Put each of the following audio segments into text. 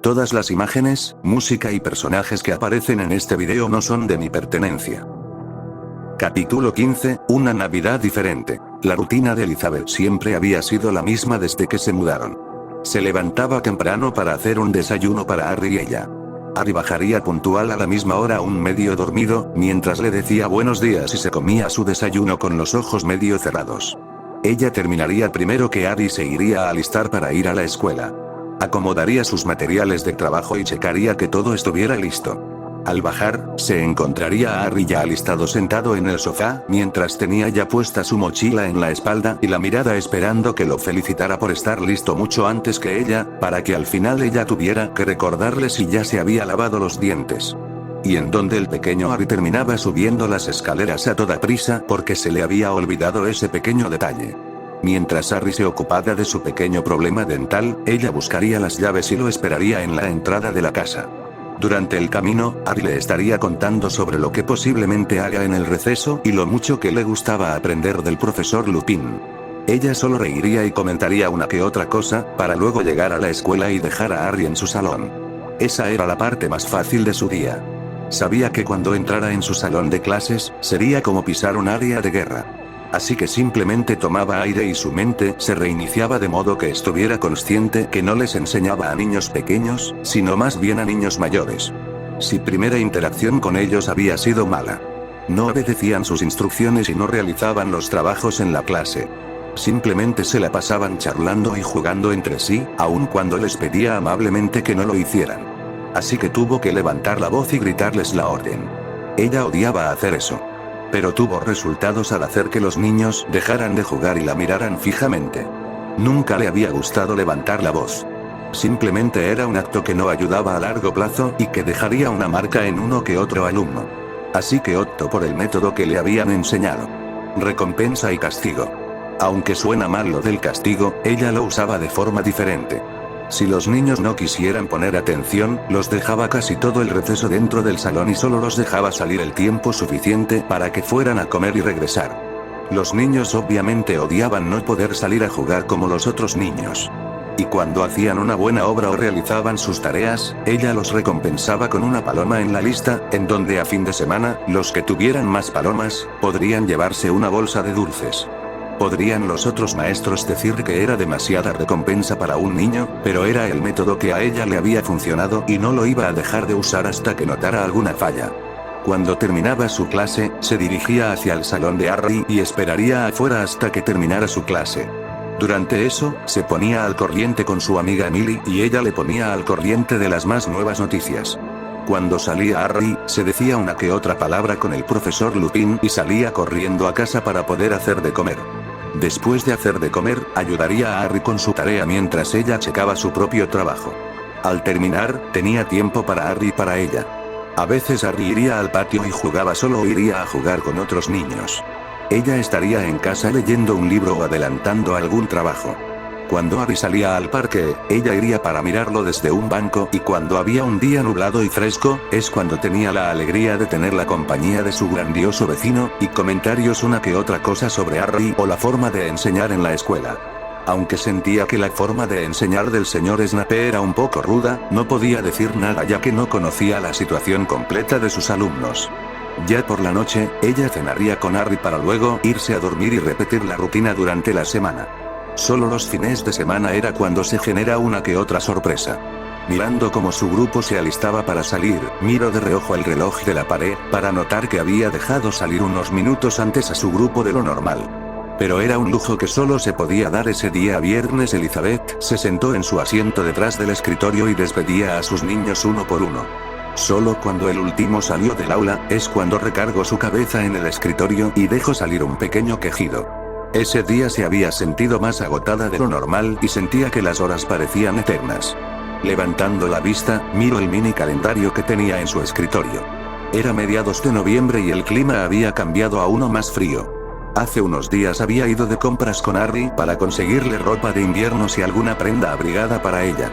Todas las imágenes, música y personajes que aparecen en este video no son de mi pertenencia. Capítulo 15, una Navidad diferente. La rutina de Elizabeth siempre había sido la misma desde que se mudaron. Se levantaba temprano para hacer un desayuno para Harry y ella. Harry bajaría puntual a la misma hora aún medio dormido, mientras le decía buenos días y se comía su desayuno con los ojos medio cerrados. Ella terminaría primero que Harry se iría a alistar para ir a la escuela. Acomodaría sus materiales de trabajo y checaría que todo estuviera listo. Al bajar, se encontraría a Harry ya alistado sentado en el sofá, mientras tenía ya puesta su mochila en la espalda y la mirada esperando que lo felicitara por estar listo mucho antes que ella, para que al final ella tuviera que recordarle si ya se había lavado los dientes. Y en donde el pequeño Harry terminaba subiendo las escaleras a toda prisa porque se le había olvidado ese pequeño detalle. Mientras Harry se ocupaba de su pequeño problema dental, ella buscaría las llaves y lo esperaría en la entrada de la casa. Durante el camino, Harry le estaría contando sobre lo que posiblemente haga en el receso y lo mucho que le gustaba aprender del profesor Lupin. Ella solo reiría y comentaría una que otra cosa, para luego llegar a la escuela y dejar a Harry en su salón. Esa era la parte más fácil de su día. Sabía que cuando entrara en su salón de clases, sería como pisar un área de guerra. Así que simplemente tomaba aire y su mente se reiniciaba de modo que estuviera consciente que no les enseñaba a niños pequeños, sino más bien a niños mayores. Si primera interacción con ellos había sido mala. No obedecían sus instrucciones y no realizaban los trabajos en la clase. Simplemente se la pasaban charlando y jugando entre sí, aun cuando les pedía amablemente que no lo hicieran. Así que tuvo que levantar la voz y gritarles la orden. Ella odiaba hacer eso. Pero tuvo resultados al hacer que los niños dejaran de jugar y la miraran fijamente. Nunca le había gustado levantar la voz. Simplemente era un acto que no ayudaba a largo plazo y que dejaría una marca en uno que otro alumno. Así que optó por el método que le habían enseñado. Recompensa y castigo. Aunque suena mal lo del castigo, ella lo usaba de forma diferente. Si los niños no quisieran poner atención, los dejaba casi todo el receso dentro del salón y solo los dejaba salir el tiempo suficiente para que fueran a comer y regresar. Los niños obviamente odiaban no poder salir a jugar como los otros niños. Y cuando hacían una buena obra o realizaban sus tareas, ella los recompensaba con una paloma en la lista, en donde a fin de semana, los que tuvieran más palomas, podrían llevarse una bolsa de dulces. Podrían los otros maestros decir que era demasiada recompensa para un niño, pero era el método que a ella le había funcionado y no lo iba a dejar de usar hasta que notara alguna falla. Cuando terminaba su clase, se dirigía hacia el salón de Harry y esperaría afuera hasta que terminara su clase. Durante eso, se ponía al corriente con su amiga Emily y ella le ponía al corriente de las más nuevas noticias. Cuando salía Harry, se decía una que otra palabra con el profesor Lupin y salía corriendo a casa para poder hacer de comer. Después de hacer de comer, ayudaría a Harry con su tarea mientras ella checaba su propio trabajo. Al terminar, tenía tiempo para Harry y para ella. A veces Harry iría al patio y jugaba solo o iría a jugar con otros niños. Ella estaría en casa leyendo un libro o adelantando algún trabajo. Cuando Harry salía al parque, ella iría para mirarlo desde un banco y cuando había un día nublado y fresco, es cuando tenía la alegría de tener la compañía de su grandioso vecino, y comentarios una que otra cosa sobre Harry o la forma de enseñar en la escuela. Aunque sentía que la forma de enseñar del señor Snape era un poco ruda, no podía decir nada ya que no conocía la situación completa de sus alumnos. Ya por la noche, ella cenaría con Harry para luego irse a dormir y repetir la rutina durante la semana. Solo los fines de semana era cuando se genera una que otra sorpresa. Mirando cómo su grupo se alistaba para salir, miró de reojo el reloj de la pared, para notar que había dejado salir unos minutos antes a su grupo de lo normal. Pero era un lujo que solo se podía dar ese día viernes. Elizabeth se sentó en su asiento detrás del escritorio y despedía a sus niños uno por uno. Solo cuando el último salió del aula, es cuando recargó su cabeza en el escritorio y dejó salir un pequeño quejido. Ese día se había sentido más agotada de lo normal y sentía que las horas parecían eternas. Levantando la vista, miró el mini calendario que tenía en su escritorio. Era mediados de noviembre y el clima había cambiado a uno más frío. Hace unos días había ido de compras con Harry para conseguirle ropa de invierno y alguna prenda abrigada para ella.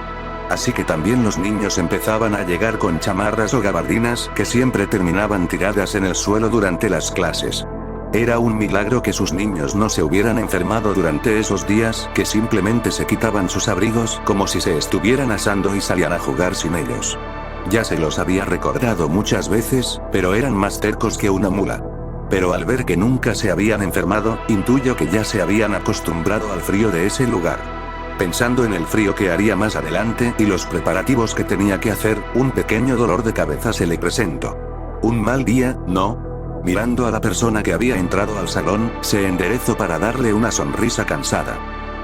Así que también los niños empezaban a llegar con chamarras o gabardinas que siempre terminaban tiradas en el suelo durante las clases. Era un milagro que sus niños no se hubieran enfermado durante esos días, que simplemente se quitaban sus abrigos como si se estuvieran asando y salían a jugar sin ellos. Ya se los había recordado muchas veces, pero eran más tercos que una mula. Pero al ver que nunca se habían enfermado, intuyo que ya se habían acostumbrado al frío de ese lugar. Pensando en el frío que haría más adelante y los preparativos que tenía que hacer, un pequeño dolor de cabeza se le presentó. Un mal día, ¿no? Mirando a la persona que había entrado al salón, se enderezó para darle una sonrisa cansada.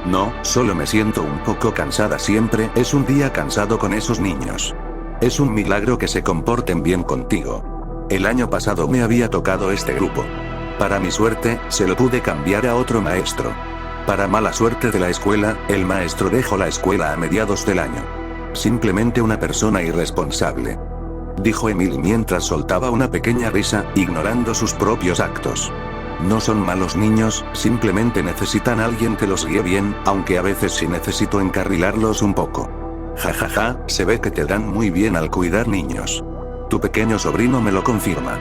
No, solo me siento un poco cansada siempre, es un día cansado con esos niños. Es un milagro que se comporten bien contigo. El año pasado me había tocado este grupo. Para mi suerte, se lo pude cambiar a otro maestro. Para mala suerte de la escuela, el maestro dejó la escuela a mediados del año. Simplemente una persona irresponsable, dijo Emily mientras soltaba una pequeña risa, ignorando sus propios actos. No son malos niños, simplemente necesitan a alguien que los guíe bien, aunque a veces sí necesito encarrilarlos un poco. Jajaja, se ve que te dan muy bien al cuidar niños. Tu pequeño sobrino me lo confirma,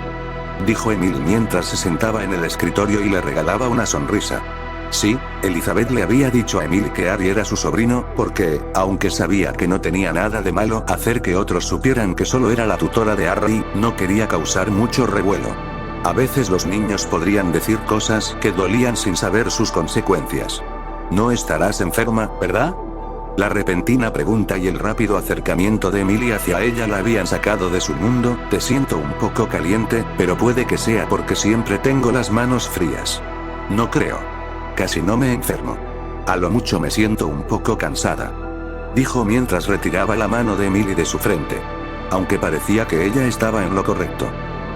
dijo Emily mientras se sentaba en el escritorio y le regalaba una sonrisa. Sí, Elizabeth le había dicho a Emily que Harry era su sobrino, porque, aunque sabía que no tenía nada de malo hacer que otros supieran que solo era la tutora de Harry, no quería causar mucho revuelo. A veces los niños podrían decir cosas que dolían sin saber sus consecuencias. No estarás enferma, ¿verdad? La repentina pregunta y el rápido acercamiento de Emily hacia ella la habían sacado de su mundo. Te siento un poco caliente, pero puede que sea porque siempre tengo las manos frías. No creo. Casi no me enfermo. A lo mucho me siento un poco cansada, dijo mientras retiraba la mano de Emily de su frente. Aunque parecía que ella estaba en lo correcto.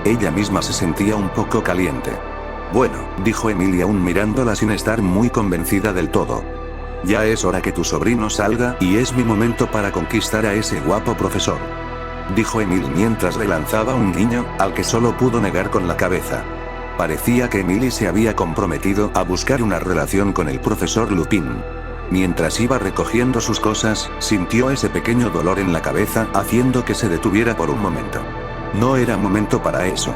Ella misma se sentía un poco caliente. Bueno, dijo Emily aún mirándola sin estar muy convencida del todo. Ya es hora que tu sobrino salga y es mi momento para conquistar a ese guapo profesor, dijo Emily mientras le lanzaba un guiño, al que solo pudo negar con la cabeza. Parecía que Emily se había comprometido a buscar una relación con el profesor Lupin. Mientras iba recogiendo sus cosas, sintió ese pequeño dolor en la cabeza, haciendo que se detuviera por un momento. No era momento para eso.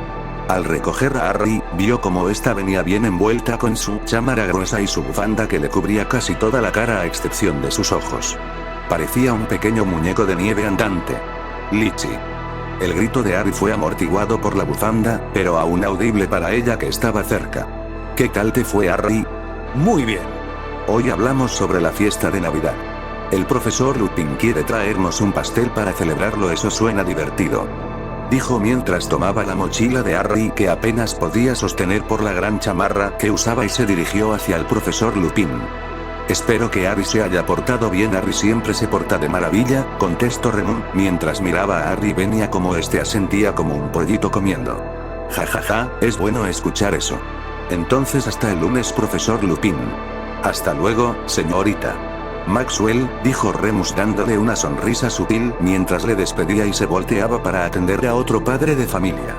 Al recoger a Harry, vio como esta venía bien envuelta con su chamarra gruesa y su bufanda que le cubría casi toda la cara a excepción de sus ojos. Parecía un pequeño muñeco de nieve andante. Litchi. El grito de Harry fue amortiguado por la bufanda, pero aún audible para ella que estaba cerca. ¿Qué tal te fue, Harry? Muy bien. Hoy hablamos sobre la fiesta de Navidad. El profesor Lupin quiere traernos un pastel para celebrarlo, eso suena divertido, dijo mientras tomaba la mochila de Harry que apenas podía sostener por la gran chamarra que usaba y se dirigió hacia el profesor Lupin. Espero que Harry se haya portado bien. Harry siempre se porta de maravilla, contestó Remus, mientras miraba a Harry venía como este asentía como un pollito comiendo. Jajaja, es bueno escuchar eso. Entonces hasta el lunes, profesor Lupin. Hasta luego, señorita Maxwell, dijo Remus dándole una sonrisa sutil mientras le despedía y se volteaba para atender a otro padre de familia.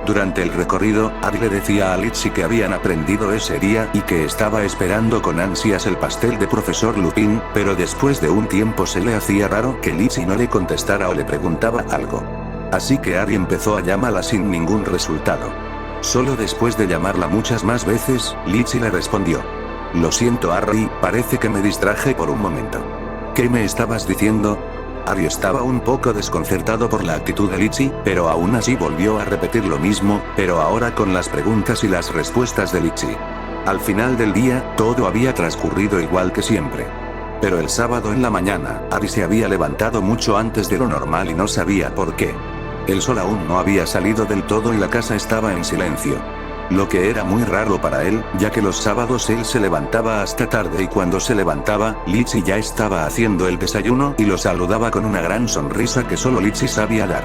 Durante el recorrido, Harry le decía a Litchi que habían aprendido ese día y que estaba esperando con ansias el pastel de profesor Lupin, pero después de un tiempo se le hacía raro que Litchi no le contestara o le preguntaba algo. Así que Harry empezó a llamarla sin ningún resultado. Solo después de llamarla muchas más veces, Litchi le respondió. Lo siento, Harry, parece que me distraje por un momento. ¿Qué me estabas diciendo? Harry estaba un poco desconcertado por la actitud de Litchi, pero aún así volvió a repetir lo mismo, pero ahora con las preguntas y las respuestas de Litchi. Al final del día, todo había transcurrido igual que siempre. Pero el sábado en la mañana, Harry se había levantado mucho antes de lo normal y no sabía por qué. El sol aún no había salido del todo y la casa estaba en silencio. Lo que era muy raro para él, ya que los sábados él se levantaba hasta tarde y cuando se levantaba, Litchi ya estaba haciendo el desayuno y lo saludaba con una gran sonrisa que solo Litchi sabía dar.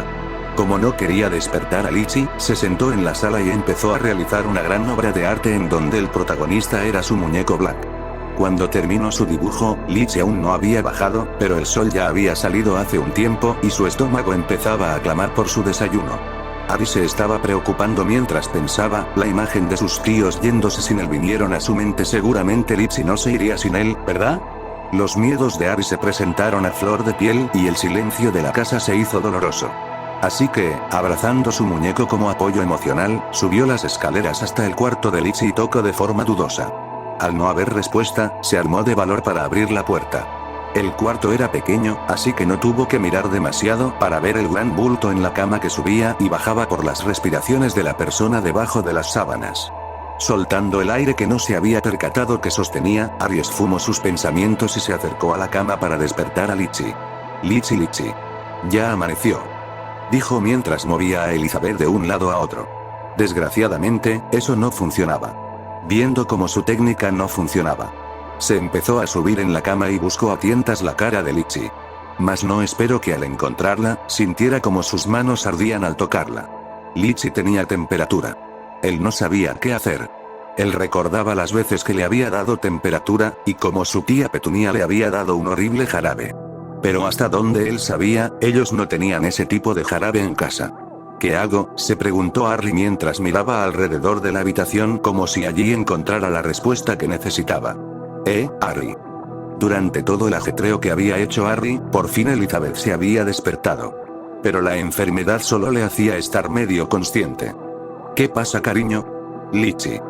Como no quería despertar a Litchi, se sentó en la sala y empezó a realizar una gran obra de arte en donde el protagonista era su muñeco Black. Cuando terminó su dibujo, Litchi aún no había bajado, pero el sol ya había salido hace un tiempo y su estómago empezaba a clamar por su desayuno. Harry se estaba preocupando mientras pensaba, la imagen de sus tíos yéndose sin él vinieron a su mente. Seguramente Litchi no se iría sin él, ¿verdad? Los miedos de Harry se presentaron a flor de piel y el silencio de la casa se hizo doloroso. Así que, abrazando su muñeco como apoyo emocional, subió las escaleras hasta el cuarto de Litchi y tocó de forma dudosa. Al no haber respuesta, se armó de valor para abrir la puerta. El cuarto era pequeño, así que no tuvo que mirar demasiado para ver el gran bulto en la cama que subía y bajaba por las respiraciones de la persona debajo de las sábanas. Soltando el aire que no se había percatado que sostenía, Harry esfumó sus pensamientos y se acercó a la cama para despertar a Litchi. Litchi. Ya amaneció, dijo mientras movía a Elizabeth de un lado a otro. Desgraciadamente, eso no funcionaba. Viendo cómo su técnica no funcionaba, se empezó a subir en la cama y buscó a tientas la cara de Litchi. Mas no esperó que al encontrarla, sintiera como sus manos ardían al tocarla. Litchi tenía temperatura. Él no sabía qué hacer. Él recordaba las veces que le había dado temperatura, y como su tía Petunia le había dado un horrible jarabe. Pero hasta donde él sabía, ellos no tenían ese tipo de jarabe en casa. ¿Qué hago?, se preguntó Harry mientras miraba alrededor de la habitación como si allí encontrara la respuesta que necesitaba. Harry. Durante todo el ajetreo que había hecho Harry, por fin Elizabeth se había despertado. Pero la enfermedad solo le hacía estar medio consciente. ¿Qué pasa, cariño? Litchi.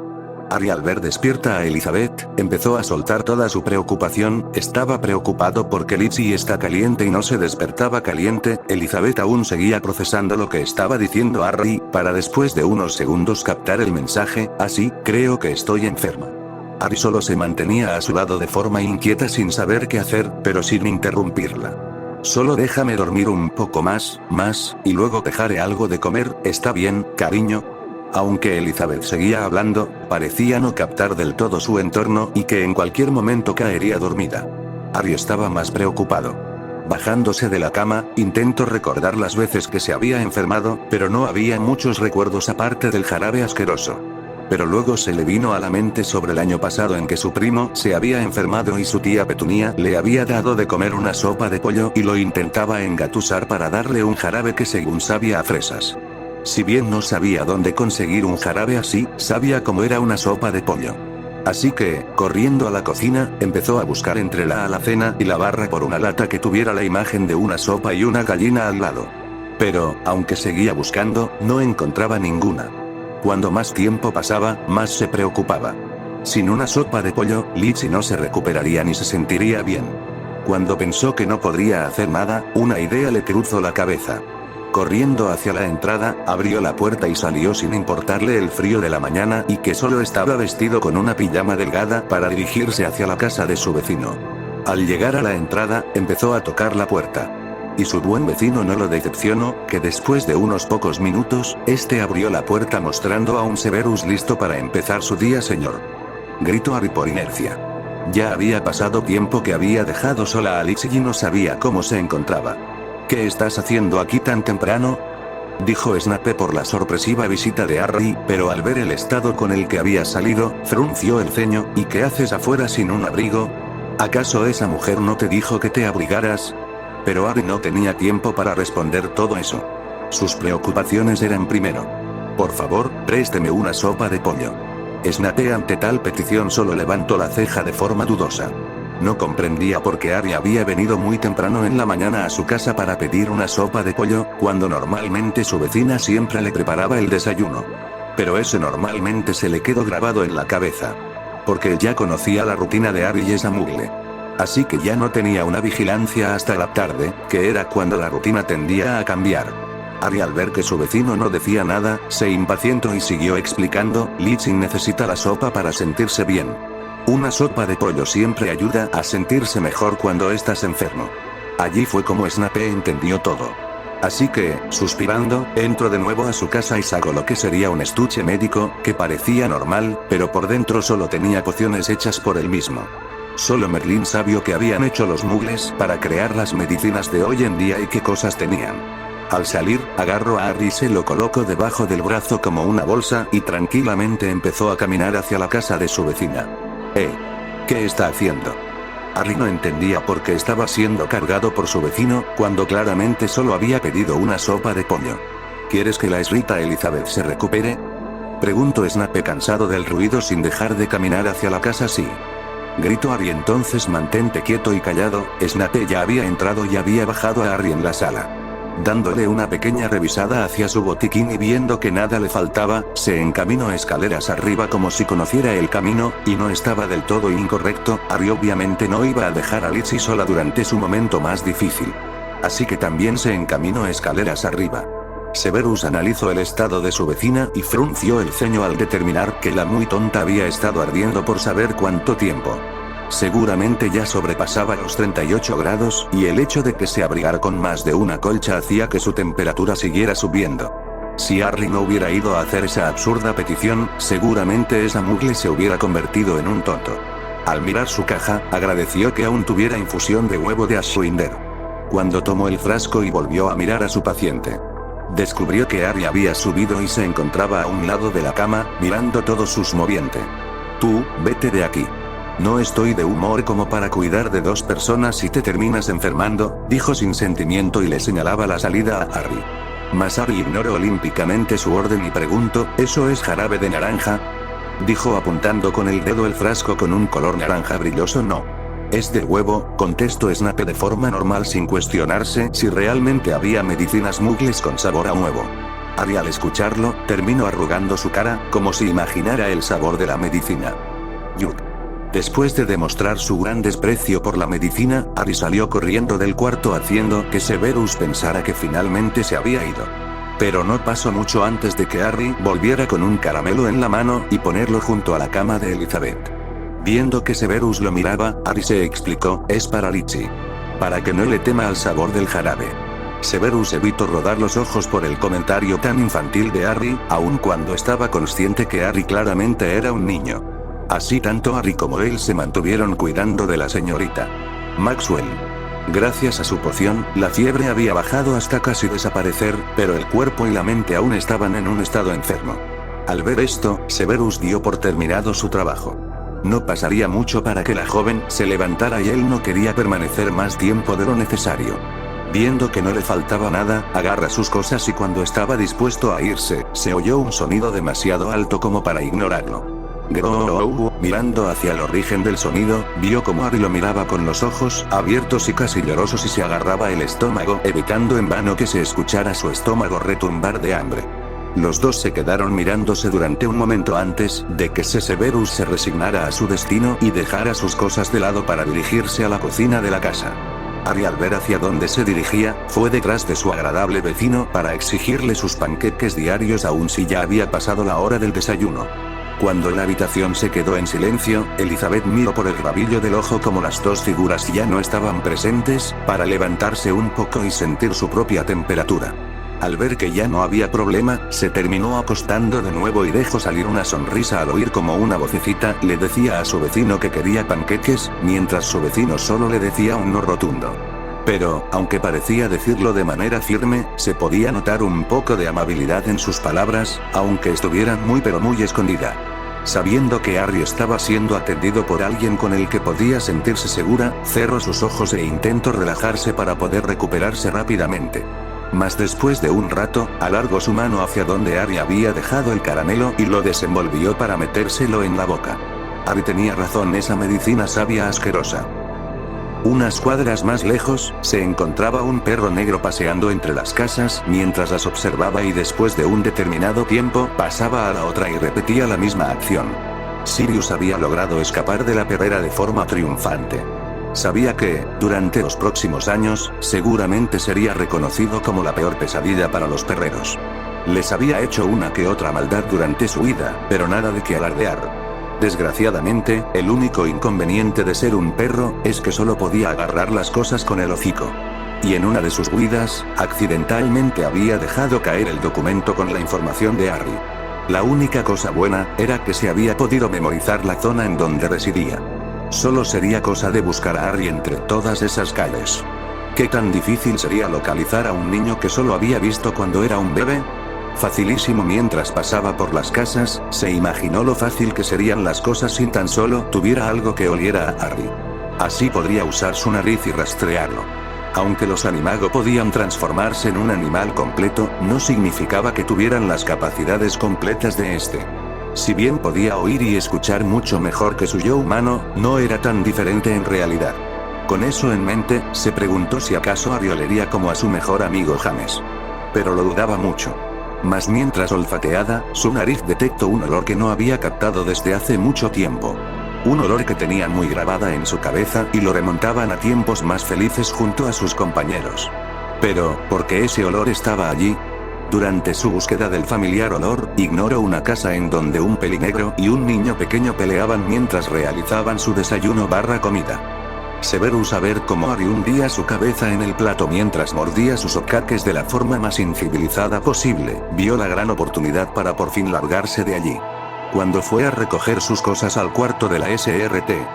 Harry, al ver despierta a Elizabeth, empezó a soltar toda su preocupación. Estaba preocupado porque Litchi está caliente y no se despertaba caliente. Elizabeth aún seguía procesando lo que estaba diciendo Harry, para después de unos segundos captar el mensaje: así, creo que estoy enferma. Harry solo se mantenía a su lado de forma inquieta sin saber qué hacer, pero sin interrumpirla. Solo déjame dormir un poco más, y luego dejaré algo de comer, ¿está bien, cariño? Aunque Elizabeth seguía hablando, parecía no captar del todo su entorno y que en cualquier momento caería dormida. Harry estaba más preocupado. Bajándose de la cama, intentó recordar las veces que se había enfermado, pero no había muchos recuerdos aparte del jarabe asqueroso. Pero luego se le vino a la mente sobre el año pasado en que su primo se había enfermado y su tía Petunia le había dado de comer una sopa de pollo y lo intentaba engatusar para darle un jarabe que según sabía a fresas. Si bien no sabía dónde conseguir un jarabe así, sabía cómo era una sopa de pollo. Así que, corriendo a la cocina, empezó a buscar entre la alacena y la barra por una lata que tuviera la imagen de una sopa y una gallina al lado. Pero, aunque seguía buscando, no encontraba ninguna. Cuando más tiempo pasaba, más se preocupaba. Sin una sopa de pollo, Litchi no se recuperaría ni se sentiría bien. Cuando pensó que no podría hacer nada, una idea le cruzó la cabeza. Corriendo hacia la entrada, abrió la puerta y salió sin importarle el frío de la mañana y que solo estaba vestido con una pijama delgada para dirigirse hacia la casa de su vecino. Al llegar a la entrada, empezó a tocar la puerta. Y su buen vecino no lo decepcionó, que después de unos pocos minutos, este abrió la puerta mostrando a un Severus listo para empezar su día. Señor, gritó Harry por inercia. Ya había pasado tiempo que había dejado sola a Litchi y no sabía cómo se encontraba. ¿Qué estás haciendo aquí tan temprano?, dijo Snape por la sorpresiva visita de Harry, pero al ver el estado con el que había salido, frunció el ceño. ¿Y qué haces afuera sin un abrigo? ¿Acaso esa mujer no te dijo que te abrigaras? Pero Harry no tenía tiempo para responder todo eso. Sus preocupaciones eran primero: por favor, présteme una sopa de pollo. Snape ante tal petición solo levantó la ceja de forma dudosa. No comprendía por qué Harry había venido muy temprano en la mañana a su casa para pedir una sopa de pollo, cuando normalmente su vecina siempre le preparaba el desayuno. Pero ese normalmente se le quedó grabado en la cabeza. Porque ya conocía la rutina de Harry y esa muggle. Así que ya no tenía una vigilancia hasta la tarde, que era cuando la rutina tendía a cambiar. Harry, al ver que su vecino no decía nada, se impacientó y siguió explicando: Litchi necesita la sopa para sentirse bien. Una sopa de pollo siempre ayuda a sentirse mejor cuando estás enfermo. Allí fue como Snape entendió todo. Así que, suspirando, entró de nuevo a su casa y sacó lo que sería un estuche médico, que parecía normal, pero por dentro solo tenía pociones hechas por él mismo. Solo Merlín sabía qué habían hecho los muggles para crear las medicinas de hoy en día y qué cosas tenían. Al salir, agarró a Harry y se lo colocó debajo del brazo como una bolsa y tranquilamente empezó a caminar hacia la casa de su vecina. ¿Qué está haciendo? Harry no entendía por qué estaba siendo cargado por su vecino, cuando claramente solo había pedido una sopa de pollo. ¿Quieres que la esrita Elizabeth se recupere?, preguntó Snape cansado del ruido sin dejar de caminar hacia la casa. Sí, gritó Harry. Entonces mantente quieto y callado. Snape ya había entrado y había bajado a Harry en la sala. Dándole una pequeña revisada hacia su botiquín y viendo que nada le faltaba, se encaminó escaleras arriba como si conociera el camino, y no estaba del todo incorrecto. Harry obviamente no iba a dejar a Lizzie sola durante su momento más difícil. Así que también se encaminó escaleras arriba. Severus analizó el estado de su vecina y frunció el ceño al determinar que la muy tonta había estado ardiendo por saber cuánto tiempo. Seguramente ya sobrepasaba los 38 grados, y el hecho de que se abrigara con más de una colcha hacía que su temperatura siguiera subiendo. Si Harry no hubiera ido a hacer esa absurda petición, seguramente esa muggle se hubiera convertido en un tonto. Al mirar su caja, agradeció que aún tuviera infusión de huevo de Ashwinder. Cuando tomó el frasco y volvió a mirar a su paciente, descubrió que Harry había subido y se encontraba a un lado de la cama, mirando todos sus movimientos. Tú, vete de aquí. No estoy de humor como para cuidar de dos personas y te terminas enfermando, dijo sin sentimiento y le señalaba la salida a Harry. Mas Harry ignoró olímpicamente su orden y preguntó, ¿eso es jarabe de naranja? Dijo apuntando con el dedo el frasco con un color naranja brilloso. No. Es de huevo, contestó Snape de forma normal sin cuestionarse si realmente había medicinas muggles con sabor a huevo. Harry al escucharlo, terminó arrugando su cara, como si imaginara el sabor de la medicina. Yuk. Después de demostrar su gran desprecio por la medicina, Harry salió corriendo del cuarto haciendo que Severus pensara que finalmente se había ido. Pero no pasó mucho antes de que Harry volviera con un caramelo en la mano y ponerlo junto a la cama de Elizabeth. Viendo que Severus lo miraba, Harry se explicó, es para Lizzie. Para que no le tema al sabor del jarabe. Severus evitó rodar los ojos por el comentario tan infantil de Harry, aun cuando estaba consciente que Harry claramente era un niño. Así tanto Harry como él se mantuvieron cuidando de la señorita Maxwell. Gracias a su poción, la fiebre había bajado hasta casi desaparecer, pero el cuerpo y la mente aún estaban en un estado enfermo. Al ver esto, Severus dio por terminado su trabajo. No pasaría mucho para que la joven se levantara y él no quería permanecer más tiempo de lo necesario. Viendo que no le faltaba nada, agarra sus cosas y cuando estaba dispuesto a irse, se oyó un sonido demasiado alto como para ignorarlo. Mirando hacia el origen del sonido, vio como Harry lo miraba con los ojos abiertos y casi llorosos y se agarraba el estómago, evitando en vano que se escuchara su estómago retumbar de hambre. Los dos se quedaron mirándose durante un momento antes de que Severus se resignara a su destino y dejara sus cosas de lado para dirigirse a la cocina de la casa. Harry, al ver hacia dónde se dirigía, fue detrás de su agradable vecino para exigirle sus panqueques diarios aun si ya había pasado la hora del desayuno. Cuando la habitación se quedó en silencio, Elizabeth miró por el rabillo del ojo como las dos figuras ya no estaban presentes, para levantarse un poco y sentir su propia temperatura. Al ver que ya no había problema, se terminó acostando de nuevo y dejó salir una sonrisa al oír como una vocecita le decía a su vecino que quería panqueques, mientras su vecino solo le decía un no rotundo. Pero, aunque parecía decirlo de manera firme, se podía notar un poco de amabilidad en sus palabras, aunque estuvieran muy pero muy escondida. Sabiendo que Harry estaba siendo atendido por alguien con el que podía sentirse segura, cerró sus ojos e intentó relajarse para poder recuperarse rápidamente. Mas después de un rato, alargó su mano hacia donde Harry había dejado el caramelo y lo desenvolvió para metérselo en la boca. Harry tenía razón, esa medicina sabía asquerosa. Unas cuadras más lejos, se encontraba un perro negro paseando entre las casas mientras las observaba y después de un determinado tiempo, pasaba a la otra y repetía la misma acción. Sirius había logrado escapar de la perrera de forma triunfante. Sabía que, durante los próximos años, seguramente sería reconocido como la peor pesadilla para los perreros. Les había hecho una que otra maldad durante su vida, pero nada de que alardear. Desgraciadamente, el único inconveniente de ser un perro, es que solo podía agarrar las cosas con el hocico. Y en una de sus huidas, accidentalmente había dejado caer el documento con la información de Harry. La única cosa buena, era que se había podido memorizar la zona en donde residía. Solo sería cosa de buscar a Harry entre todas esas calles. ¿Qué tan difícil sería localizar a un niño que solo había visto cuando era un bebé? Facilísimo. Mientras pasaba por las casas, se imaginó lo fácil que serían las cosas si tan solo tuviera algo que oliera a Harry. Así podría usar su nariz y rastrearlo. Aunque los animago podían transformarse en un animal completo, no significaba que tuvieran las capacidades completas de este. Si bien podía oír y escuchar mucho mejor que su yo humano, no era tan diferente en realidad. Con eso en mente, se preguntó si acaso Ari olería como a su mejor amigo James. Pero lo dudaba mucho. Mas mientras olfateaba, su nariz detectó un olor que no había captado desde hace mucho tiempo. Un olor que tenía muy grabada en su cabeza y lo remontaban a tiempos más felices junto a sus compañeros. Pero, ¿por qué ese olor estaba allí? Durante su búsqueda del familiar olor, ignoró una casa en donde un pelinegro y un niño pequeño peleaban mientras realizaban su desayuno/comida. Severus a ver cómo Ari hundía su cabeza en el plato mientras mordía sus ocaques de la forma más incivilizada posible, vio la gran oportunidad para por fin largarse de allí. Cuando fue a recoger sus cosas al cuarto de la SRT,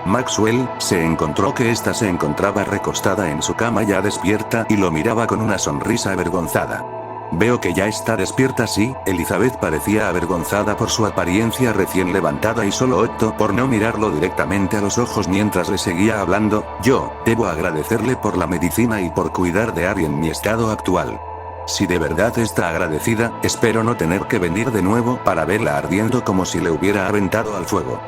Maxwell se encontró que ésta se encontraba recostada en su cama ya despierta y lo miraba con una sonrisa avergonzada. Veo que ya está despierta. Sí, Elizabeth parecía avergonzada por su apariencia recién levantada y solo optó por no mirarlo directamente a los ojos mientras le seguía hablando. Yo, debo agradecerle por la medicina y por cuidar de Ari en mi estado actual. Si de verdad está agradecida, espero no tener que venir de nuevo para verla ardiendo como si le hubiera aventado al fuego.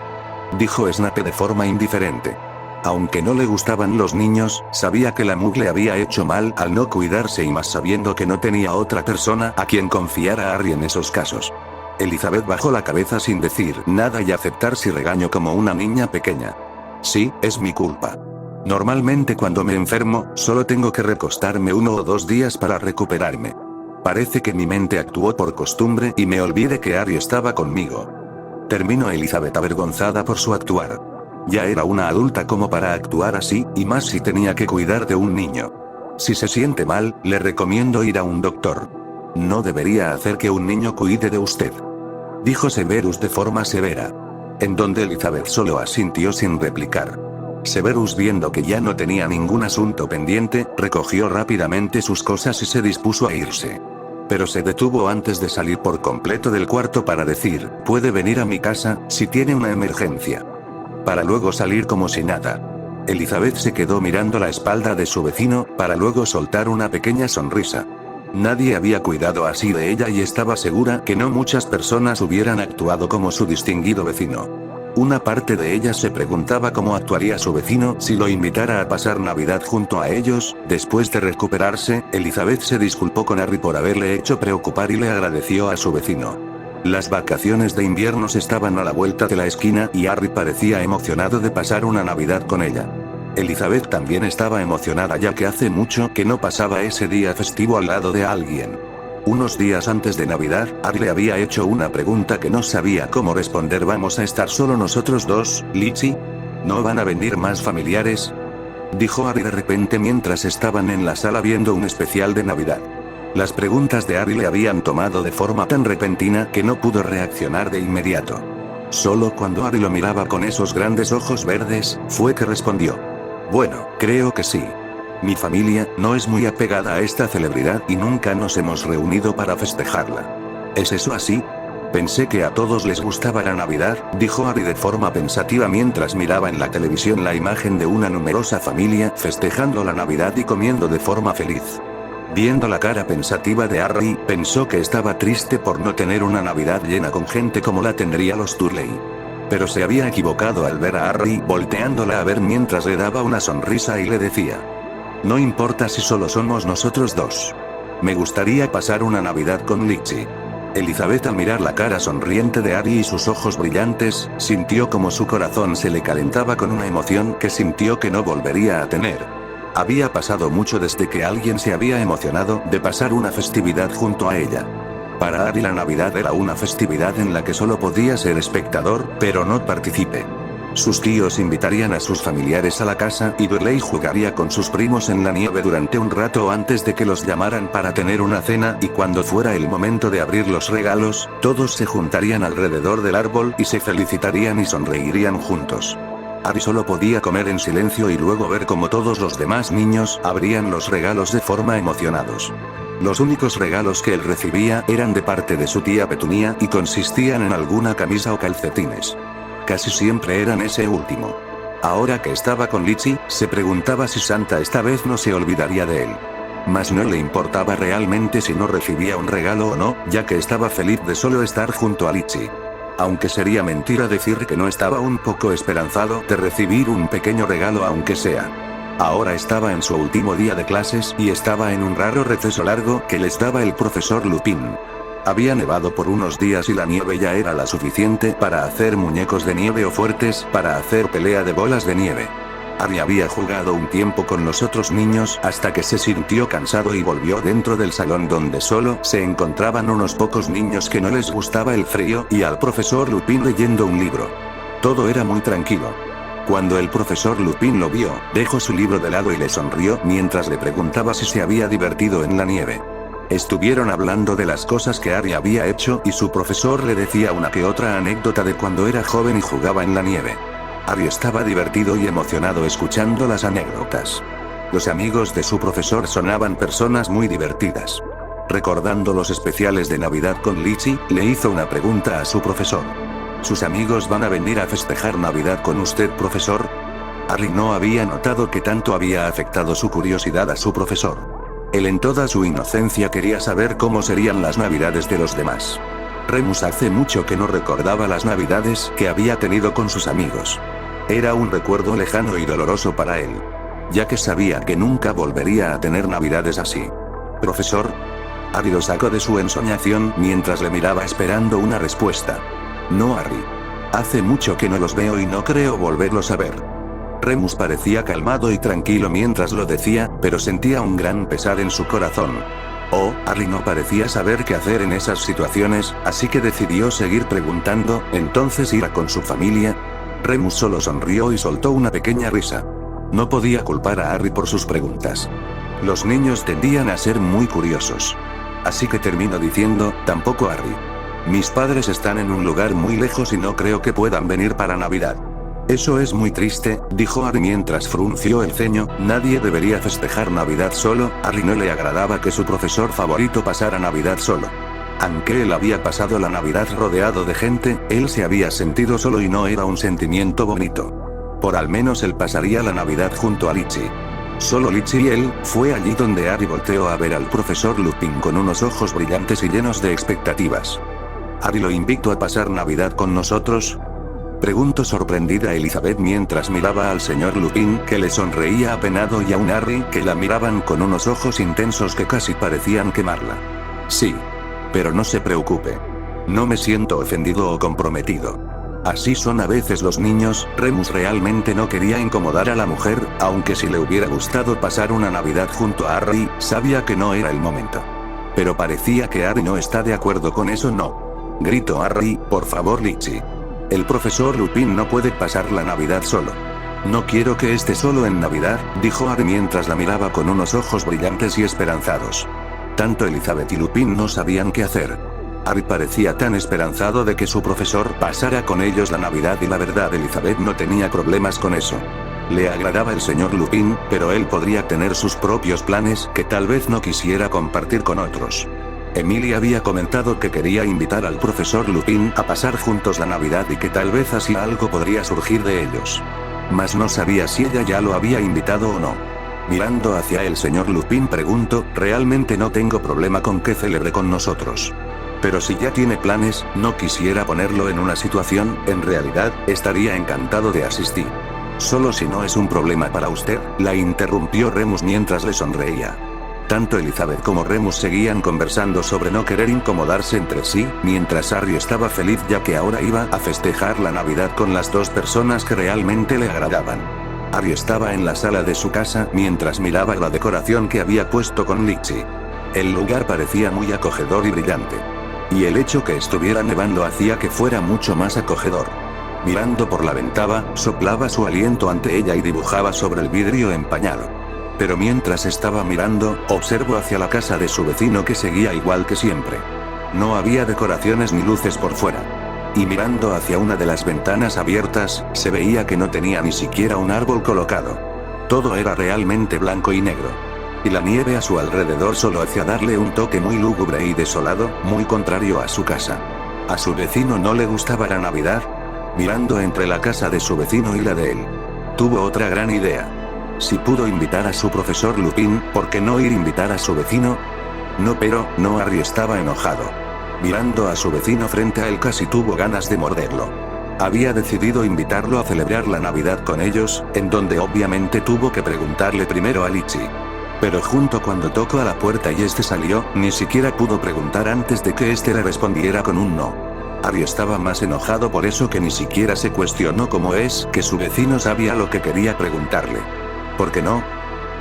Dijo Snape de forma indiferente. Aunque no le gustaban los niños, sabía que la Mug le había hecho mal al no cuidarse y más sabiendo que no tenía otra persona a quien confiar a Harry en esos casos. Elizabeth bajó la cabeza sin decir nada y aceptar su regaño como una niña pequeña. Sí, es mi culpa. Normalmente cuando me enfermo, solo tengo que recostarme 1 o 2 días para recuperarme. Parece que mi mente actuó por costumbre y me olvidé que Harry estaba conmigo. Terminó Elizabeth avergonzada por su actuar. Ya era una adulta como para actuar así, y más si tenía que cuidar de un niño. Si se siente mal, le recomiendo ir a un doctor. No debería hacer que un niño cuide de usted. Dijo Severus de forma severa. En donde Elizabeth solo asintió sin replicar. Severus, viendo que ya no tenía ningún asunto pendiente, recogió rápidamente sus cosas y se dispuso a irse. Pero se detuvo antes de salir por completo del cuarto para decir, puede venir a mi casa, si tiene una emergencia. Para luego salir como si nada. Elizabeth se quedó mirando la espalda de su vecino, para luego soltar una pequeña sonrisa. Nadie había cuidado así de ella y estaba segura que no muchas personas hubieran actuado como su distinguido vecino. Una parte de ella se preguntaba cómo actuaría su vecino si lo invitara a pasar Navidad junto a ellos. Después de recuperarse, Elizabeth se disculpó con Harry por haberle hecho preocupar y le agradeció a su vecino. Las vacaciones de invierno estaban a la vuelta de la esquina y Harry parecía emocionado de pasar una Navidad con ella. Elizabeth también estaba emocionada ya que hace mucho que no pasaba ese día festivo al lado de alguien. Unos días antes de Navidad, Harry le había hecho una pregunta que no sabía cómo responder. ¿Vamos a estar solo nosotros dos, Lizzie? ¿No van a venir más familiares? Dijo Harry de repente mientras estaban en la sala viendo un especial de Navidad. Las preguntas de Harry le habían tomado de forma tan repentina que no pudo reaccionar de inmediato. Solo cuando Harry lo miraba con esos grandes ojos verdes, fue que respondió. Bueno, creo que sí. Mi familia no es muy apegada a esta celebridad y nunca nos hemos reunido para festejarla. ¿Es eso así? Pensé que a todos les gustaba la Navidad, dijo Harry de forma pensativa mientras miraba en la televisión la imagen de una numerosa familia festejando la Navidad y comiendo de forma feliz. Viendo la cara pensativa de Harry, pensó que estaba triste por no tener una Navidad llena con gente como la tendría los Dursley. Pero se había equivocado al ver a Harry volteándola a ver mientras le daba una sonrisa y le decía. No importa si solo somos nosotros dos. Me gustaría pasar una Navidad con Lizzie. Elizabeth, al mirar la cara sonriente de Harry y sus ojos brillantes, sintió como su corazón se le calentaba con una emoción que sintió que no volvería a tener. Había pasado mucho desde que alguien se había emocionado de pasar una festividad junto a ella. Para Harry la Navidad era una festividad en la que solo podía ser espectador, pero no partícipe. Sus tíos invitarían a sus familiares a la casa y Dudley jugaría con sus primos en la nieve durante un rato antes de que los llamaran para tener una cena, y cuando fuera el momento de abrir los regalos, todos se juntarían alrededor del árbol y se felicitarían y sonreirían juntos. Harry solo podía comer en silencio y luego ver cómo todos los demás niños abrían los regalos de forma emocionados. Los únicos regalos que él recibía eran de parte de su tía Petunia y consistían en alguna camisa o calcetines. Casi siempre eran ese último. Ahora que estaba con Lizzie, se preguntaba si Santa esta vez no se olvidaría de él. Mas no le importaba realmente si no recibía un regalo o no, ya que estaba feliz de solo estar junto a Lizzie. Aunque sería mentira decir que no estaba un poco esperanzado de recibir un pequeño regalo aunque sea. Ahora estaba en su último día de clases y estaba en un raro receso largo que les daba el profesor Lupin. Había nevado por unos días y la nieve ya era la suficiente para hacer muñecos de nieve o fuertes para hacer pelea de bolas de nieve. Harry había jugado un tiempo con los otros niños hasta que se sintió cansado y volvió dentro del salón donde solo se encontraban unos pocos niños que no les gustaba el frío y al profesor Lupin leyendo un libro. Todo era muy tranquilo. Cuando el profesor Lupin lo vio, dejó su libro de lado y le sonrió mientras le preguntaba si se había divertido en la nieve. Estuvieron hablando de las cosas que Harry había hecho y su profesor le decía una que otra anécdota de cuando era joven y jugaba en la nieve. Harry estaba divertido y emocionado escuchando las anécdotas. Los amigos de su profesor sonaban personas muy divertidas. Recordando los especiales de Navidad con Litchi, le hizo una pregunta a su profesor. ¿Sus amigos van a venir a festejar Navidad con usted, profesor? Harry no había notado que tanto había afectado su curiosidad a su profesor. Él en toda su inocencia quería saber cómo serían las Navidades de los demás. Remus hace mucho que no recordaba las Navidades que había tenido con sus amigos. Era un recuerdo lejano y doloroso para él, ya que sabía que nunca volvería a tener Navidades así. ¿Profesor? Harry lo sacó de su ensoñación mientras le miraba esperando una respuesta. No, Harry. Hace mucho que no los veo y no creo volverlos a ver. Remus parecía calmado y tranquilo mientras lo decía, pero sentía un gran pesar en su corazón. Harry no parecía saber qué hacer en esas situaciones, así que decidió seguir preguntando, ¿entonces irá con su familia? Remus solo sonrió y soltó una pequeña risa. No podía culpar a Harry por sus preguntas. Los niños tendían a ser muy curiosos. Así que terminó diciendo, tampoco Harry. Mis padres están en un lugar muy lejos y no creo que puedan venir para Navidad. Eso es muy triste, dijo Harry mientras frunció el ceño. Nadie debería festejar Navidad solo. A Harry no le agradaba que su profesor favorito pasara Navidad solo. Aunque él había pasado la Navidad rodeado de gente, él se había sentido solo y no era un sentimiento bonito. Por al menos él pasaría la Navidad junto a Litchi. Solo Litchi y él. Fue allí donde Harry volteó a ver al profesor Lupin con unos ojos brillantes y llenos de expectativas. ¿Harry lo invitó a pasar Navidad con nosotros?, preguntó sorprendida Elizabeth mientras miraba al señor Lupin, que le sonreía apenado, y a un Harry que la miraban con unos ojos intensos que casi parecían quemarla. Sí. Pero no se preocupe. No me siento ofendido o comprometido. Así son a veces los niños. Remus realmente no quería incomodar a la mujer, aunque si le hubiera gustado pasar una Navidad junto a Harry, sabía que no era el momento. Pero parecía que Harry no está de acuerdo con eso. No. Gritó Harry, por favor Litchi. El profesor Lupin no puede pasar la Navidad solo. No quiero que esté solo en Navidad, dijo Harry mientras la miraba con unos ojos brillantes y esperanzados. Tanto Elizabeth y Lupin no sabían qué hacer. Harry parecía tan esperanzado de que su profesor pasara con ellos la Navidad y la verdad Elizabeth no tenía problemas con eso. Le agradaba el señor Lupin, pero él podría tener sus propios planes que tal vez no quisiera compartir con otros. Emily había comentado que quería invitar al profesor Lupin a pasar juntos la Navidad y que tal vez así algo podría surgir de ellos. Mas no sabía si ella ya lo había invitado o no. Mirando hacia el señor Lupin preguntó, realmente no tengo problema con que celebre con nosotros. Pero si ya tiene planes, no quisiera ponerlo en una situación, en realidad, estaría encantado de asistir. Solo si no es un problema para usted, la interrumpió Remus mientras le sonreía. Tanto Elizabeth como Remus seguían conversando sobre no querer incomodarse entre sí, mientras Harry estaba feliz ya que ahora iba a festejar la Navidad con las dos personas que realmente le agradaban. Harry estaba en la sala de su casa mientras miraba la decoración que había puesto con Litchi. El lugar parecía muy acogedor y brillante. Y el hecho que estuviera nevando hacía que fuera mucho más acogedor. Mirando por la ventana, soplaba su aliento ante ella y dibujaba sobre el vidrio empañado. Pero mientras estaba mirando, observó hacia la casa de su vecino que seguía igual que siempre. No había decoraciones ni luces por fuera. Y mirando hacia una de las ventanas abiertas, se veía que no tenía ni siquiera un árbol colocado. Todo era realmente blanco y negro. Y la nieve a su alrededor solo hacía darle un toque muy lúgubre y desolado, muy contrario a su casa. ¿A su vecino no le gustaba la Navidad? Mirando entre la casa de su vecino y la de él, tuvo otra gran idea. Si pudo invitar a su profesor Lupin, ¿por qué no ir a invitar a su vecino? No, pero, no. Harry estaba enojado. Mirando a su vecino frente a él casi tuvo ganas de morderlo. Había decidido invitarlo a celebrar la Navidad con ellos, en donde obviamente tuvo que preguntarle primero a Lichi. Pero junto cuando tocó a la puerta y este salió, ni siquiera pudo preguntar antes de que este le respondiera con un no. Ari estaba más enojado por eso que ni siquiera se cuestionó cómo es que su vecino sabía lo que quería preguntarle. ¿Por qué no?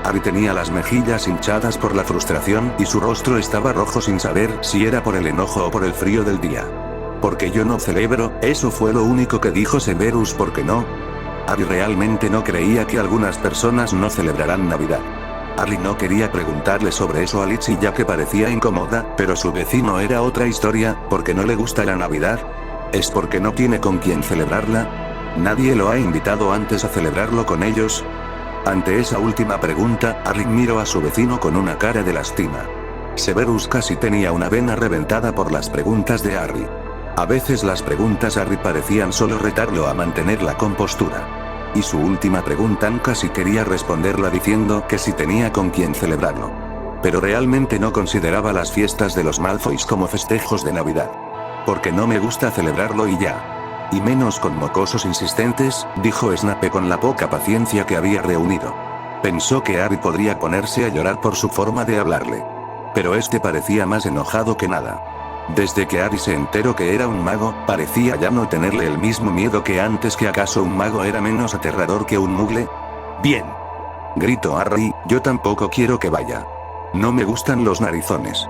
Ari tenía las mejillas hinchadas por la frustración y su rostro estaba rojo sin saber si era por el enojo o por el frío del día. Porque yo no celebro, eso fue lo único que dijo Severus. ¿Por qué no? Ari realmente no creía que algunas personas no celebrarán Navidad. Ari no quería preguntarle sobre eso a Lichi ya que parecía incómoda, pero su vecino era otra historia. ¿Por qué no le gusta la Navidad? ¿Es porque no tiene con quién celebrarla? ¿Nadie lo ha invitado antes a celebrarlo con ellos? Ante esa última pregunta, Ari miró a su vecino con una cara de lástima. Severus casi tenía una vena reventada por las preguntas de Ari. A veces las preguntas a Ari parecían solo retarlo a mantener la compostura. Y su última pregunta casi quería responderla diciendo que si tenía con quién celebrarlo. Pero realmente no consideraba las fiestas de los Malfoys como festejos de Navidad. Porque no me gusta celebrarlo y ya. Y menos con mocosos insistentes, dijo Snape con la poca paciencia que había reunido. Pensó que Harry podría ponerse a llorar por su forma de hablarle. Pero este parecía más enojado que nada. Desde que Harry se enteró que era un mago, parecía ya no tenerle el mismo miedo que antes. ¿Que acaso un mago era menos aterrador que un mugle? Bien. Gritó Harry, yo tampoco quiero que vaya. No me gustan los narizones.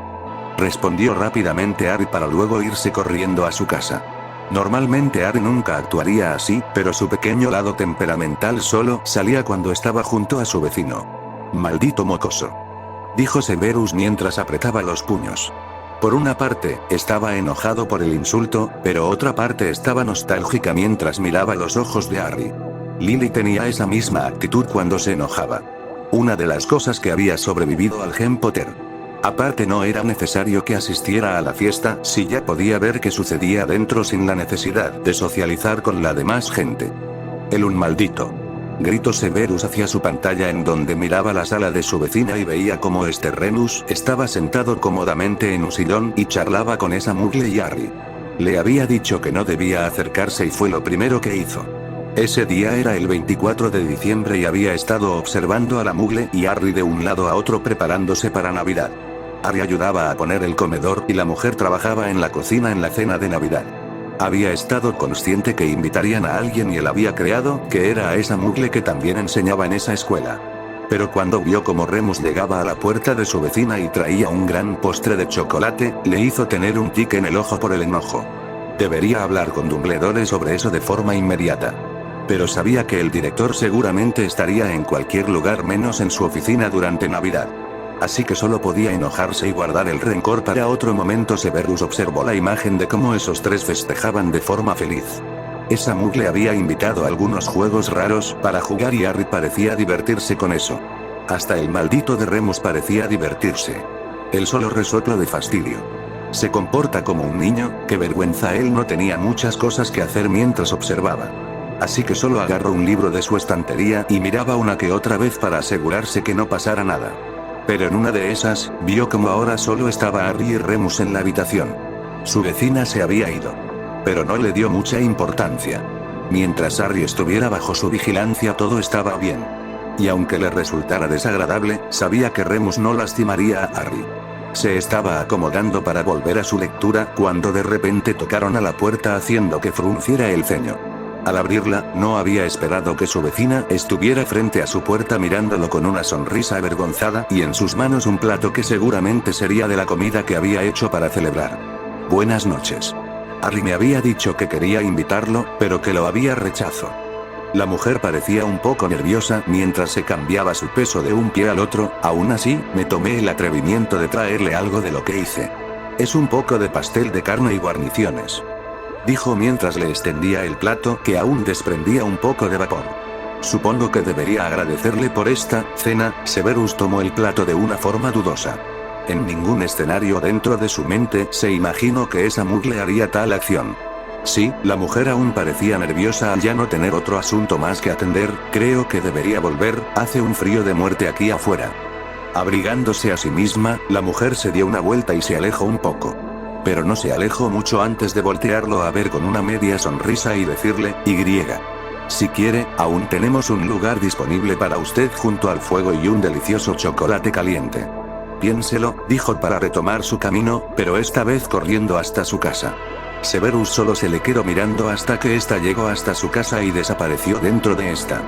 Respondió rápidamente Harry para luego irse corriendo a su casa. Normalmente Harry nunca actuaría así, pero su pequeño lado temperamental solo salía cuando estaba junto a su vecino. Maldito mocoso. Dijo Severus mientras apretaba los puños. Por una parte, estaba enojado por el insulto, pero otra parte estaba nostálgica mientras miraba los ojos de Harry. Lily tenía esa misma actitud cuando se enojaba. Una de las cosas que había sobrevivido al Gen Potter. Aparte no era necesario que asistiera a la fiesta si ya podía ver qué sucedía dentro sin la necesidad de socializar con la demás gente. Un maldito. Gritó Severus hacia su pantalla en donde miraba la sala de su vecina y veía como Remus estaba sentado cómodamente en un sillón y charlaba con esa mugle y Harry. Le había dicho que no debía acercarse y fue lo primero que hizo. Ese día era el 24 de diciembre y había estado observando a la mugle y Harry de un lado a otro preparándose para Navidad. Harry ayudaba a poner el comedor y la mujer trabajaba en la cocina en la cena de Navidad. Había estado consciente que invitarían a alguien y él había creado que era a esa mugle que también enseñaba en esa escuela. Pero cuando vio como Remus llegaba a la puerta de su vecina y traía un gran postre de chocolate, le hizo tener un tic en el ojo por el enojo. Debería hablar con Dumbledore sobre eso de forma inmediata. Pero sabía que el director seguramente estaría en cualquier lugar menos en su oficina durante Navidad. Así que solo podía enojarse y guardar el rencor para otro momento. Severus observó la imagen de cómo esos tres festejaban de forma feliz. Esa mugle había invitado algunos juegos raros para jugar y Harry parecía divertirse con eso. Hasta el maldito de Remus parecía divertirse. Él solo resoplo de fastidio. Se comporta como un niño, qué vergüenza. Él no tenía muchas cosas que hacer mientras observaba. Así que solo agarró un libro de su estantería y miraba una que otra vez para asegurarse que no pasara nada. Pero en una de esas, vio como ahora solo estaba Harry y Remus en la habitación. Su vecina se había ido. Pero no le dio mucha importancia. Mientras Harry estuviera bajo su vigilancia todo estaba bien. Y aunque le resultara desagradable, sabía que Remus no lastimaría a Harry. Se estaba acomodando para volver a su lectura cuando de repente tocaron a la puerta haciendo que frunciera el ceño. Al abrirla, no había esperado que su vecina estuviera frente a su puerta mirándolo con una sonrisa avergonzada y en sus manos un plato que seguramente sería de la comida que había hecho para celebrar. Buenas noches. Harry me había dicho que quería invitarlo, pero que lo había rechazado. La mujer parecía un poco nerviosa mientras se cambiaba su peso de un pie al otro. Aún así, me tomé el atrevimiento de traerle algo de lo que hice. Es un poco de pastel de carne y guarniciones. Dijo mientras le extendía el plato que aún desprendía un poco de vapor. Supongo que debería agradecerle por esta cena. Severus tomó el plato de una forma dudosa. En ningún escenario dentro de su mente se imaginó que esa mugle haría tal acción. Sí, la mujer aún parecía nerviosa al ya no tener otro asunto más que atender. Creo que debería volver, hace un frío de muerte aquí afuera. Abrigándose a sí misma, la mujer se dio una vuelta y se alejó un poco. Pero no se alejó mucho antes de voltearlo a ver con una media sonrisa y decirle, si quiere, aún tenemos un lugar disponible para usted junto al fuego y un delicioso chocolate caliente. Piénselo, dijo para retomar su camino, pero esta vez corriendo hasta su casa. Severus solo se le quedó mirando hasta que ésta llegó hasta su casa y desapareció dentro de esta.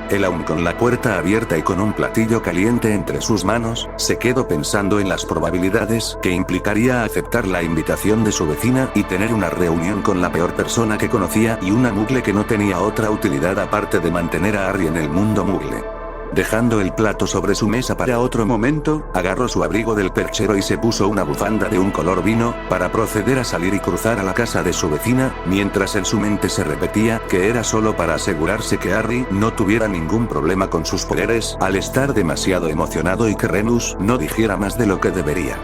Él, aún con la puerta abierta y con un platillo caliente entre sus manos, se quedó pensando en las probabilidades que implicaría aceptar la invitación de su vecina y tener una reunión con la peor persona que conocía y una mugle que no tenía otra utilidad aparte de mantener a Harry en el mundo mugle. Dejando el plato sobre su mesa para otro momento, agarró su abrigo del perchero y se puso una bufanda de un color vino, para proceder a salir y cruzar a la casa de su vecina, mientras en su mente se repetía que era solo para asegurarse que Harry no tuviera ningún problema con sus poderes, al estar demasiado emocionado y que Remus no dijera más de lo que debería.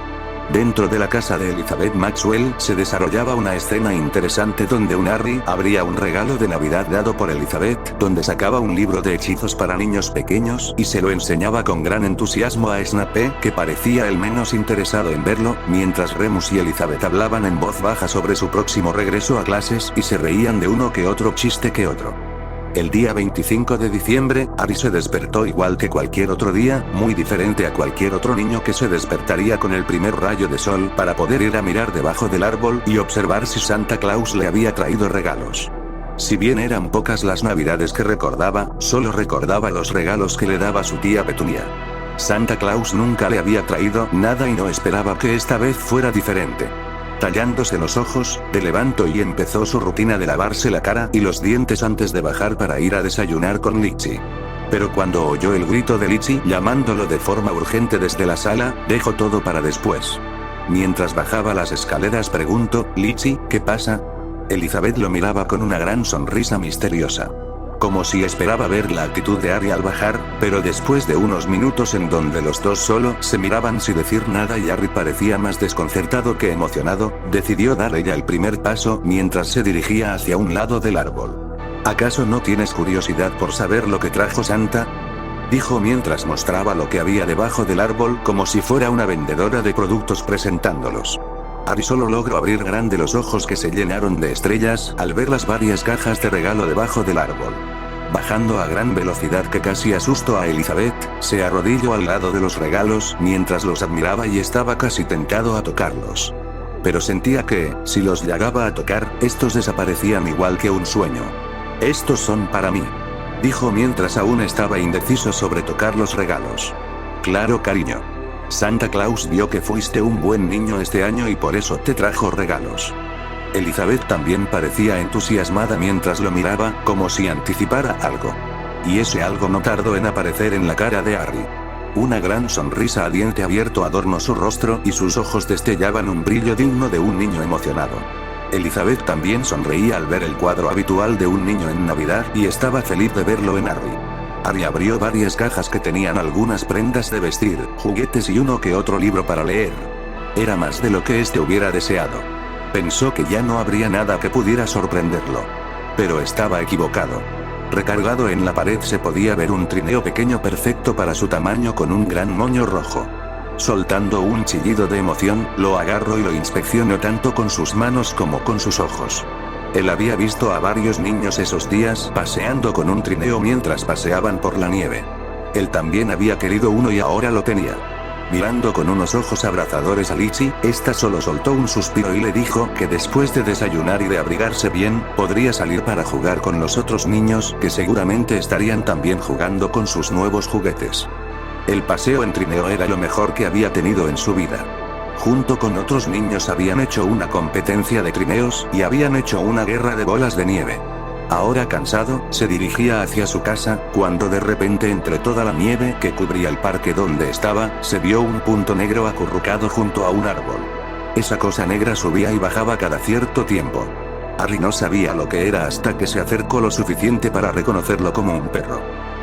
Dentro de la casa de Elizabeth Maxwell se desarrollaba una escena interesante donde un Harry abría un regalo de Navidad dado por Elizabeth, donde sacaba un libro de hechizos para niños pequeños y se lo enseñaba con gran entusiasmo a Snape, que parecía el menos interesado en verlo, mientras Remus y Elizabeth hablaban en voz baja sobre su próximo regreso a clases y se reían de uno que otro chiste que otro. El día 25 de diciembre, Harry se despertó igual que cualquier otro día, muy diferente a cualquier otro niño que se despertaría con el primer rayo de sol para poder ir a mirar debajo del árbol y observar si Santa Claus le había traído regalos. Si bien eran pocas las navidades que recordaba, solo recordaba los regalos que le daba su tía Petunia. Santa Claus nunca le había traído nada y no esperaba que esta vez fuera diferente. Tallándose los ojos, se levantó y empezó su rutina de lavarse la cara y los dientes antes de bajar para ir a desayunar con Litchi. Pero cuando oyó el grito de Litchi llamándolo de forma urgente desde la sala, dejó todo para después. Mientras bajaba las escaleras preguntó, «Litchi, ¿qué pasa?». Elizabeth lo miraba con una gran sonrisa misteriosa. Como si esperaba ver la actitud de Harry al bajar, pero después de unos minutos en donde los dos solo se miraban sin decir nada y Harry parecía más desconcertado que emocionado, decidió dar ella el primer paso mientras se dirigía hacia un lado del árbol. «¿Acaso no tienes curiosidad por saber lo que trajo Santa?», dijo mientras mostraba lo que había debajo del árbol como si fuera una vendedora de productos presentándolos. Harry solo logró abrir grande los ojos que se llenaron de estrellas al ver las varias cajas de regalo debajo del árbol. Bajando a gran velocidad que casi asustó a Elizabeth, se arrodilló al lado de los regalos mientras los admiraba y estaba casi tentado a tocarlos. Pero sentía que, si los llegaba a tocar, estos desaparecían igual que un sueño. «Estos son para mí», dijo mientras aún estaba indeciso sobre tocar los regalos. «Claro, cariño. Santa Claus vio que fuiste un buen niño este año y por eso te trajo regalos». Elizabeth también parecía entusiasmada mientras lo miraba, como si anticipara algo. Y ese algo no tardó en aparecer en la cara de Harry. Una gran sonrisa a diente abierto adornó su rostro y sus ojos destellaban un brillo digno de un niño emocionado. Elizabeth también sonreía al ver el cuadro habitual de un niño en Navidad y estaba feliz de verlo en Harry. Harry abrió varias cajas que tenían algunas prendas de vestir, juguetes y uno que otro libro para leer. Era más de lo que éste hubiera deseado. Pensó que ya no habría nada que pudiera sorprenderlo. Pero estaba equivocado. Recargado en la pared se podía ver un trineo pequeño perfecto para su tamaño con un gran moño rojo. Soltando un chillido de emoción, lo agarró y lo inspeccionó tanto con sus manos como con sus ojos. Él había visto a varios niños esos días paseando con un trineo mientras paseaban por la nieve. Él también había querido uno y ahora lo tenía. Mirando con unos ojos abrazadores a Litchi, esta solo soltó un suspiro y le dijo que después de desayunar y de abrigarse bien, podría salir para jugar con los otros niños que seguramente estarían también jugando con sus nuevos juguetes. El paseo en trineo era lo mejor que había tenido en su vida. Junto con otros niños habían hecho una competencia de trineos y habían hecho una guerra de bolas de nieve. Ahora cansado, se dirigía hacia su casa, cuando de repente entre toda la nieve que cubría el parque donde estaba, se vio un punto negro acurrucado junto a un árbol. Esa cosa negra subía y bajaba cada cierto tiempo. Harry no sabía lo que era hasta que se acercó lo suficiente para reconocerlo como un perro.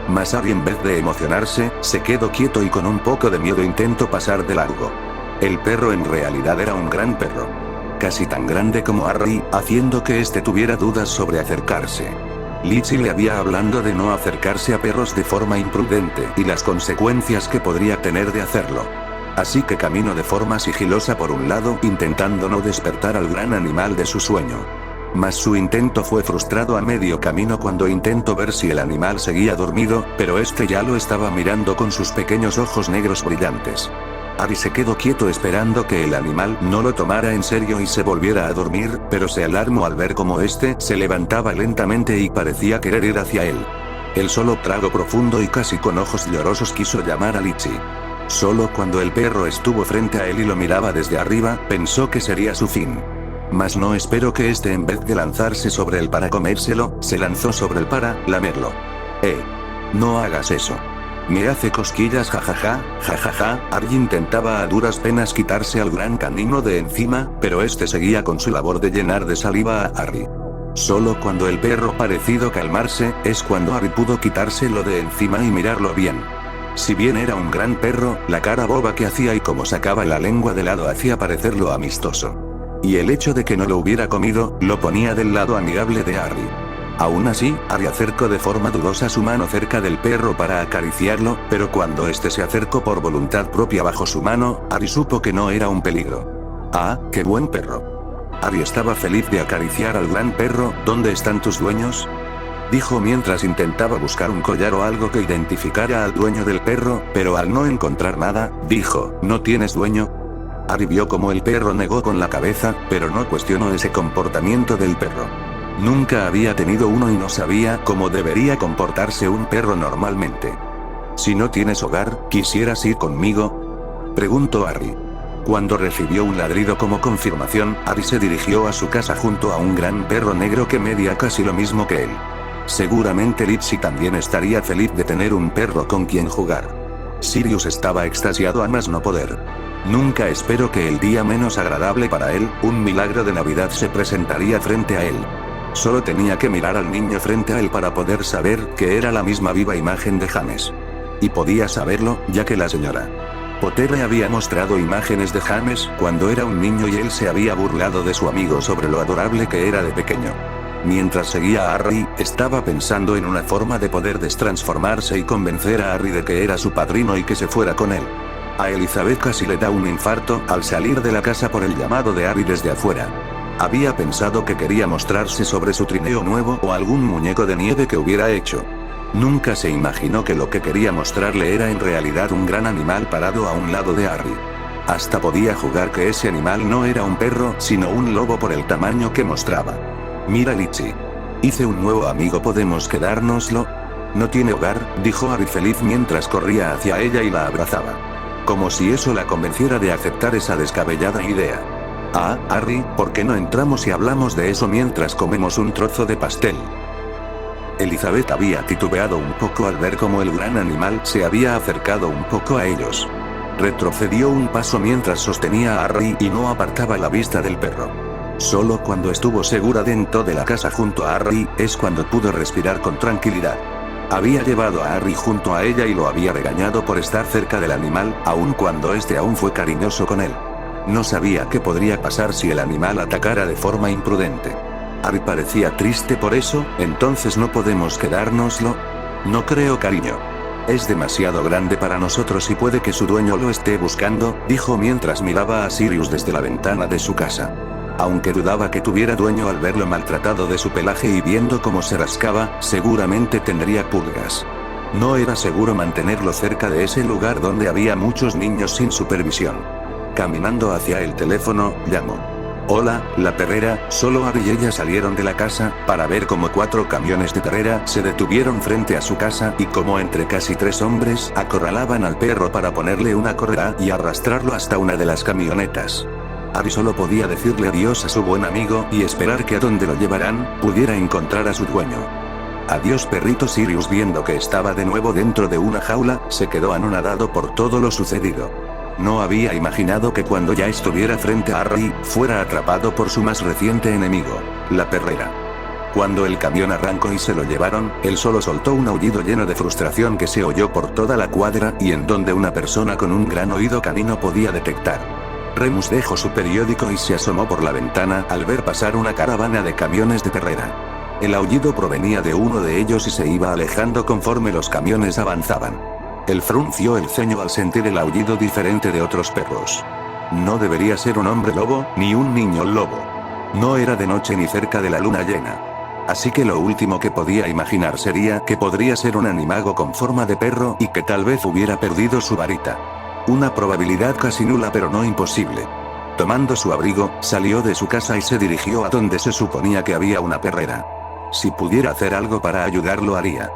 Mas Harry, en vez de emocionarse, se quedó quieto y con un poco de miedo intentó pasar de largo. El perro en realidad era un gran perro. Casi tan grande como Harry, haciendo que éste tuviera dudas sobre acercarse. Litchi le había hablado de no acercarse a perros de forma imprudente y las consecuencias que podría tener de hacerlo. Así que caminó de forma sigilosa por un lado intentando no despertar al gran animal de su sueño. Mas su intento fue frustrado a medio camino cuando intentó ver si el animal seguía dormido, pero este ya lo estaba mirando con sus pequeños ojos negros brillantes. Ari se quedó quieto esperando que el animal no lo tomara en serio y se volviera a dormir, pero se alarmó al ver cómo este se levantaba lentamente y parecía querer ir hacia él. Él solo tragó profundo y casi con ojos llorosos quiso llamar a Litchi. Solo cuando el perro estuvo frente a él y lo miraba desde arriba, pensó que sería su fin. Mas no esperó que este en vez de lanzarse sobre él para comérselo, se lanzó sobre él para lamerlo. No hagas eso. Me hace cosquillas jajaja. Ari intentaba a duras penas quitarse al gran canino de encima, pero este seguía con su labor de llenar de saliva a Ari. Solo cuando el perro pareció calmarse, es cuando Ari pudo quitárselo de encima y mirarlo bien. Si bien era un gran perro, la cara boba que hacía y cómo sacaba la lengua de lado hacía parecerlo amistoso. Y el hecho de que no lo hubiera comido, lo ponía del lado amigable de Ari. Aún así, Ari acercó de forma dudosa su mano cerca del perro para acariciarlo, pero cuando este se acercó por voluntad propia bajo su mano, Ari supo que no era un peligro. ¡Ah, qué buen perro! Ari estaba feliz de acariciar al gran perro. ¿Dónde están tus dueños?, dijo mientras intentaba buscar un collar o algo que identificara al dueño del perro, pero al no encontrar nada, dijo, ¿no tienes dueño? Ari vio como el perro negó con la cabeza, pero no cuestionó ese comportamiento del perro. Nunca había tenido uno y no sabía cómo debería comportarse un perro normalmente. Si no tienes hogar, ¿quisieras ir conmigo?, preguntó Ari. Cuando recibió un ladrido como confirmación, Ari se dirigió a su casa junto a un gran perro negro que medía casi lo mismo que él. Seguramente Litchi también estaría feliz de tener un perro con quien jugar. Sirius estaba extasiado a más no poder. Nunca esperó que el día menos agradable para él, un milagro de Navidad, se presentaría frente a él. Solo tenía que mirar al niño frente a él para poder saber que era la misma viva imagen de James. Y podía saberlo, ya que la señora Potter le había mostrado imágenes de James cuando era un niño y él se había burlado de su amigo sobre lo adorable que era de pequeño. Mientras seguía a Harry, estaba pensando en una forma de poder destransformarse y convencer a Harry de que era su padrino y que se fuera con él. A Elizabeth casi le da un infarto al salir de la casa por el llamado de Harry desde afuera. Había pensado que quería mostrarse sobre su trineo nuevo o algún muñeco de nieve que hubiera hecho. Nunca se imaginó que lo que quería mostrarle era en realidad un gran animal parado a un lado de Harry. Hasta podía jugar que ese animal no era un perro, sino un lobo por el tamaño que mostraba. Mira Litchi. Hice un nuevo amigo, ¿podemos quedárnoslo? No tiene hogar, dijo Harry feliz mientras corría hacia ella y la abrazaba. Como si eso la convenciera de aceptar esa descabellada idea. Ah, Harry, ¿por qué no entramos y hablamos de eso mientras comemos un trozo de pastel? Elizabeth había titubeado un poco al ver cómo el gran animal se había acercado un poco a ellos. Retrocedió un paso mientras sostenía a Harry y no apartaba la vista del perro. Solo cuando estuvo segura dentro de la casa junto a Harry, es cuando pudo respirar con tranquilidad. Había llevado a Harry junto a ella y lo había regañado por estar cerca del animal, aun cuando este aún fue cariñoso con él. No sabía qué podría pasar si el animal atacara de forma imprudente. Harry parecía triste por eso. ¿Entonces no podemos quedárnoslo? No creo, cariño. Es demasiado grande para nosotros y puede que su dueño lo esté buscando, dijo mientras miraba a Sirius desde la ventana de su casa. Aunque dudaba que tuviera dueño al verlo maltratado de su pelaje y viendo cómo se rascaba, seguramente tendría pulgas. No era seguro mantenerlo cerca de ese lugar donde había muchos niños sin supervisión. Caminando hacia el teléfono, llamó. Hola, la perrera. Solo Harry y ella salieron de la casa, para ver cómo 4 camiones de perrera se detuvieron frente a su casa y cómo entre casi 3 hombres acorralaban al perro para ponerle una correa y arrastrarlo hasta una de las camionetas. Harry solo podía decirle adiós a su buen amigo y esperar que a donde lo llevaran, pudiera encontrar a su dueño. Adiós perrito. Sirius, viendo que estaba de nuevo dentro de una jaula, se quedó anonadado por todo lo sucedido. No había imaginado que cuando ya estuviera frente a Harry, fuera atrapado por su más reciente enemigo, la perrera. Cuando el camión arrancó y se lo llevaron, él solo soltó un aullido lleno de frustración que se oyó por toda la cuadra y en donde una persona con un gran oído canino podía detectar. Remus dejó su periódico y se asomó por la ventana al ver pasar una caravana de camiones de perrera. El aullido provenía de uno de ellos y se iba alejando conforme los camiones avanzaban. Él frunció el ceño al sentir el aullido diferente de otros perros. No debería ser un hombre lobo, ni un niño lobo. No era de noche ni cerca de la luna llena. Así que lo último que podía imaginar sería que podría ser un animago con forma de perro y que tal vez hubiera perdido su varita. Una probabilidad casi nula pero no imposible. Tomando su abrigo, salió de su casa y se dirigió a donde se suponía que había una perrera. Si pudiera hacer algo para ayudarlo haría.